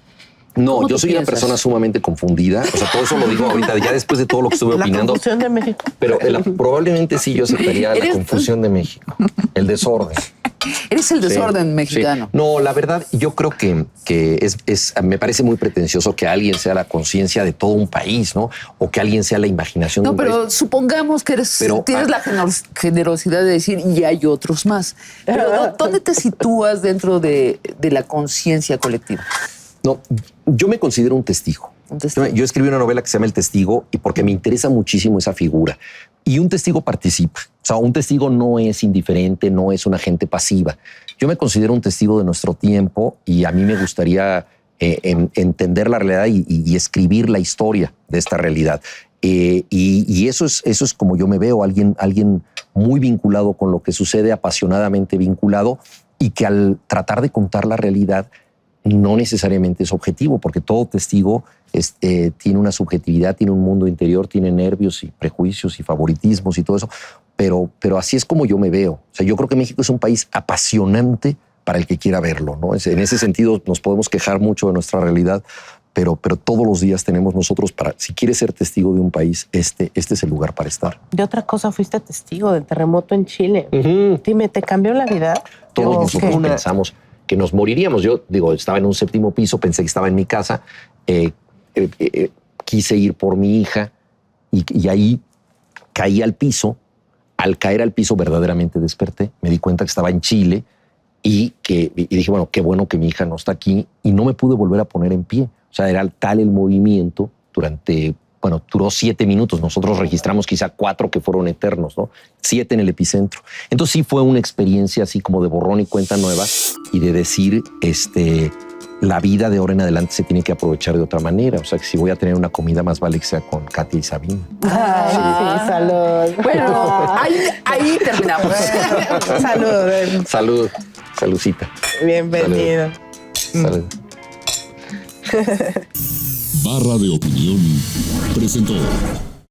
No, yo soy una persona sumamente confundida. O sea, todo eso lo digo ahorita, ya después de todo lo que estuve opinando. La confusión de México. Pero probablemente sí yo aceptaría la confusión de México, el desorden. Eres el desorden mexicano. Sí. No, la verdad, yo creo que me parece muy pretencioso que alguien sea la conciencia de todo un país, ¿no? O que alguien sea la imaginación de un país. No, pero supongamos que tienes la generosidad de decir y hay otros más. Pero ¿dónde te sitúas dentro de la conciencia colectiva? No, yo me considero un testigo. Yo escribí una novela que se llama El Testigo y porque me interesa muchísimo esa figura. Y un testigo participa. O sea, un testigo no es indiferente, no es una gente pasiva. Yo me considero un testigo de nuestro tiempo y a mí me gustaría entender la realidad y escribir la historia de esta realidad. Y eso es como yo me veo, alguien muy vinculado con lo que sucede, apasionadamente vinculado, y que al tratar de contar la realidad no necesariamente es objetivo, porque todo testigo tiene una subjetividad, tiene un mundo interior, tiene nervios y prejuicios y favoritismos y todo eso, pero así es como yo me veo. O sea, yo creo que México es un país apasionante para el que quiera verlo, ¿no? En ese sentido nos podemos quejar mucho de nuestra realidad, pero todos los días tenemos nosotros si quieres ser testigo de un país, este es el lugar para estar. De otra cosa, fuiste testigo del terremoto en Chile. Dime, ¿te cambió la vida? Todos nosotros pensamos que nos moriríamos. Yo estaba en un 7º piso, pensé que estaba en mi casa, quise ir por mi hija y ahí caí al piso. Al caer al piso verdaderamente desperté, me di cuenta que estaba en Chile y dije, bueno, qué bueno que mi hija no está aquí, y no me pude volver a poner en pie. O sea, era tal el movimiento duró 7 minutos. Nosotros registramos quizá 4 que fueron eternos, ¿no? 7 en el epicentro. Entonces sí fue una experiencia así como de borrón y cuenta nueva, y de decir, la vida de ahora en adelante se tiene que aprovechar de otra manera. O sea, que si voy a tener una comida, más vale que sea con Katia y Sabina. Ay, sí, salud. Bueno, ahí terminamos. Salud. Salud. Saludcita. Bienvenido. Salud. Barra de Opinión presentó